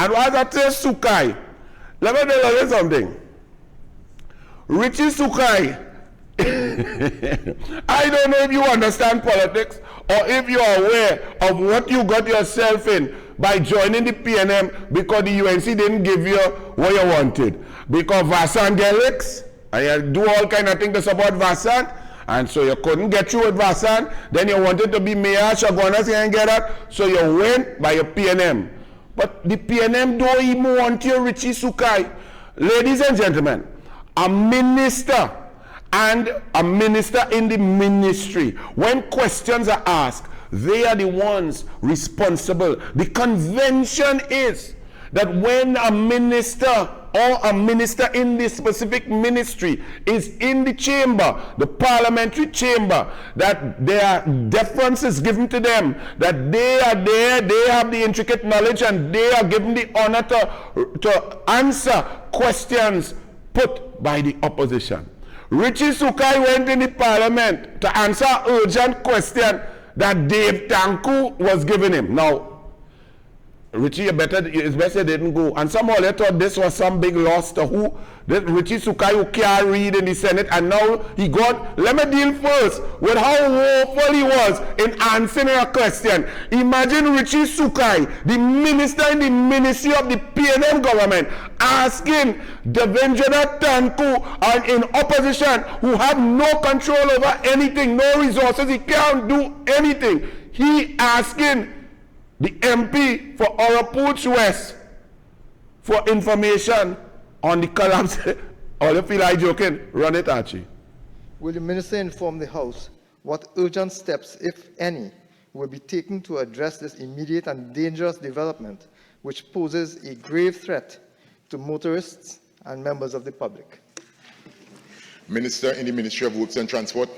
And as I tell SOOKHAI, let me tell you something. Richie SOOKHAI, I don't know if you understand politics or if you are aware of what you got yourself in by joining the PNM because the UNC didn't give you what you wanted. Because Vassan get licks, and you do all kind of things to support Vassan, and so you couldn't get through with Vassan. Then you wanted to be mayor, Chaguanas, you didn't get that, so you went by your PNM. But the PNM don't even want you, Richie SOOKHAI. Ladies and gentlemen, a minister and a minister in the ministry, when questions are asked, they are the ones responsible. The convention is that when a minister or a minister in this specific ministry is in the chamber, the parliamentary chamber, that their deference is given to them, that they are there, they have the intricate knowledge, and they are given the honor to answer questions put by the opposition. Richie SOOKHAI went in the parliament to answer an urgent question that Dave Tanku was giving him. Now, Richie, it's better didn't go. And some of you thought this was some big loss to who? Richie SOOKHAI, who can't read in the Senate, and now he got, let me deal first with how woeful he was in answering a question. Imagine Richie SOOKHAI, the minister in the ministry of the PNM government, asking Devendra Tanku, and in opposition, who have no control over anything, no resources, he can't do anything. He asking the MP for Orapooch West for information on the collapse. All you feel like joking? Run it, Archie. Will the minister inform the House what urgent steps, if any, will be taken to address this immediate and dangerous development which poses a grave threat to motorists and members of the public? Minister in the Ministry of Works and Transport.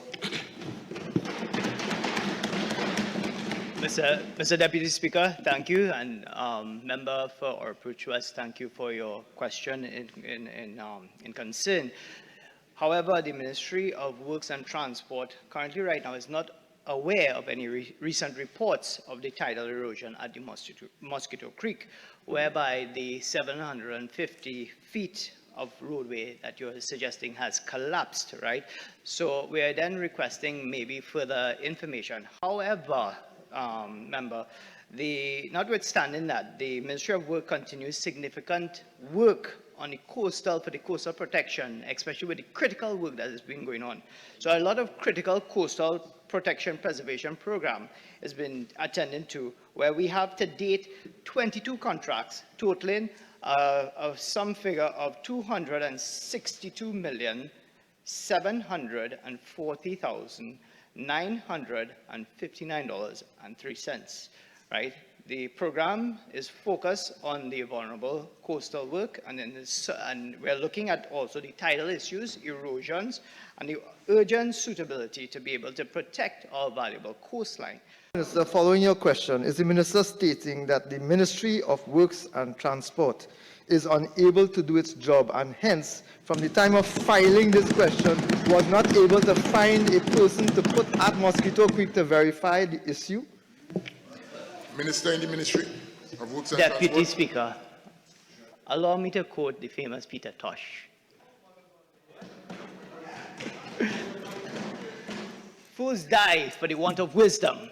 Mr. Deputy Speaker, thank you, and member for Orapooch West, thank you for your question in concern. However, the Ministry of Works and Transport currently right now is not aware of any recent reports of the tidal erosion at the Mosquito Creek, whereby the 750 feet of roadway that you're suggesting has collapsed, right? So we are then requesting maybe further information. However, member, notwithstanding that, the Ministry of Work continues significant work on the coastal, for the coastal protection, especially with the critical work that has been going on. So a lot of critical coastal protection preservation program has been attended to, where we have to date 22 contracts totaling of some figure of $262,740,959.03, right? The program is focused on the vulnerable coastal work, and we're looking at also the tidal issues, erosions, and the urgent suitability to be able to protect our valuable coastline. Minister, following your question, is the minister stating that the Ministry of Works and Transport is unable to do its job, and hence, from the time of filing this question, was not able to find a person to put at Mosquito Creek to verify the issue? Minister in the Ministry of Works and Deputy Transport. Speaker, allow me to quote the famous Peter Tosh. Fools die for the want of wisdom.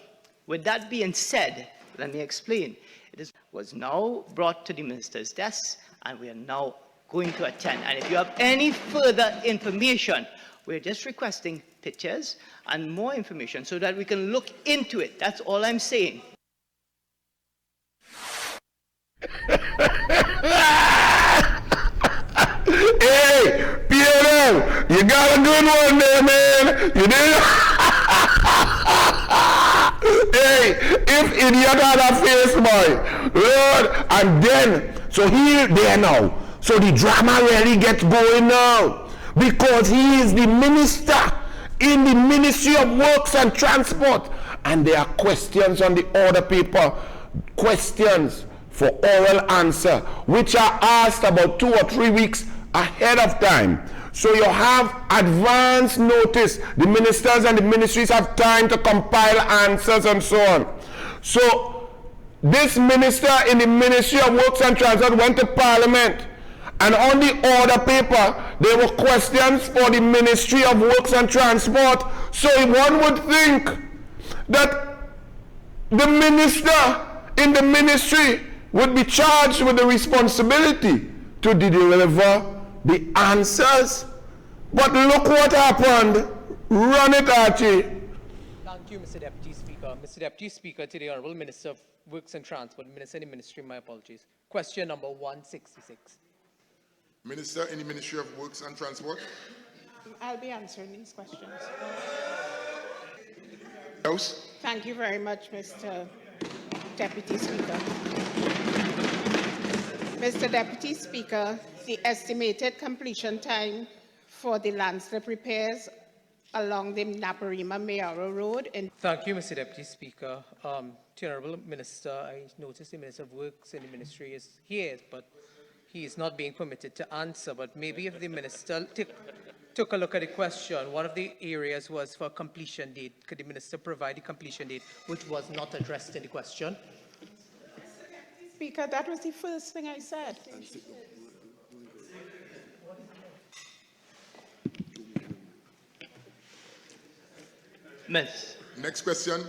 With that being said, let me explain. It was now brought to the minister's desk, and we are now going to attend. And if you have any further information, we're just requesting pictures and more information so that we can look into it. That's all I'm saying. Hey, PNM, you got a good one there, man. You did. Hey, if idiot had a face, boy, Lord, and then, so he there now. So the drama really gets going now, because he is the minister in the Ministry of Works and Transport, and there are questions on the order paper, questions for oral answer, which are asked about 2 or 3 weeks ahead of time. So you have advance notice. The ministers and the ministries have time to compile answers and so on. So this minister in the Ministry of Works and Transport went to Parliament, and on the order paper, there were questions for the Ministry of Works and Transport. So one would think that the minister in the ministry would be charged with the responsibility to deliver the answers. But look what happened. Run it, Archie. Thank you, Mr. Deputy Speaker. Mr. Deputy Speaker, to the Honourable Minister of Works and Transport, Minister in the Ministry, my apologies. Question number 166. Minister in the Ministry of Works and Transport. I'll be answering these questions. House. Thank you very much, Mr. Deputy Speaker. Mr. Deputy Speaker, the estimated completion time for the landslip repairs along the Naparima Mayaro Road in Thank you, Mr. Deputy Speaker. To the Honourable Minister, I noticed the Minister of Works in the Ministry is here, but he is not being permitted to answer. But maybe if the Minister took a look at the question, one of the areas was for completion date. Could the Minister provide the completion date, which was not addressed in the question? Speaker, that was the first thing I said. Miss. Next question.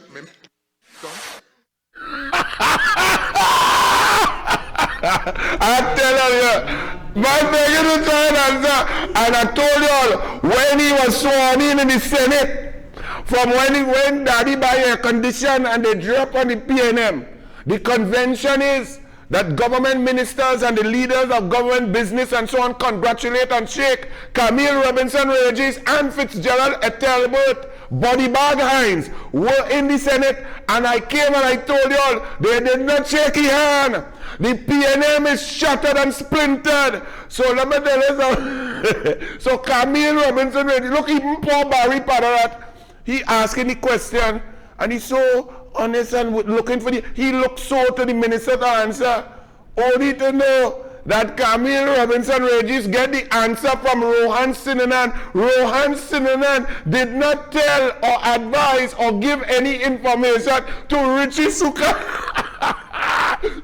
I tell you, my begging to try and answer. And I told you all, when he was sworn in the Senate, from when he went daddy by air condition and they drop on the PNM, the convention is that government ministers and the leaders of government business and so on congratulate and shake Camille Robinson Regis and Fitzgerald Ethelbert Body Bag Hines were in the Senate, and I came and I told you all, they did not shake his hand. The PNM is shattered and splintered. So let me tell you something. So Camille Robinson Regis, look, even poor Barry Padarat, he asking the question, and he's so honest and looking for he looked so to the minister to answer, only to know that Camille Robinson Regis get the answer from Rohan Sinanan. Rohan Sinanan did not tell or advise or give any information to Richie SOOKHAI.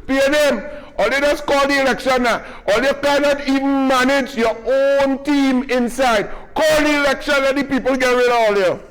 PNM, or they just call the election now, or you cannot even manage your own team inside. Call the election and the people get rid of all you.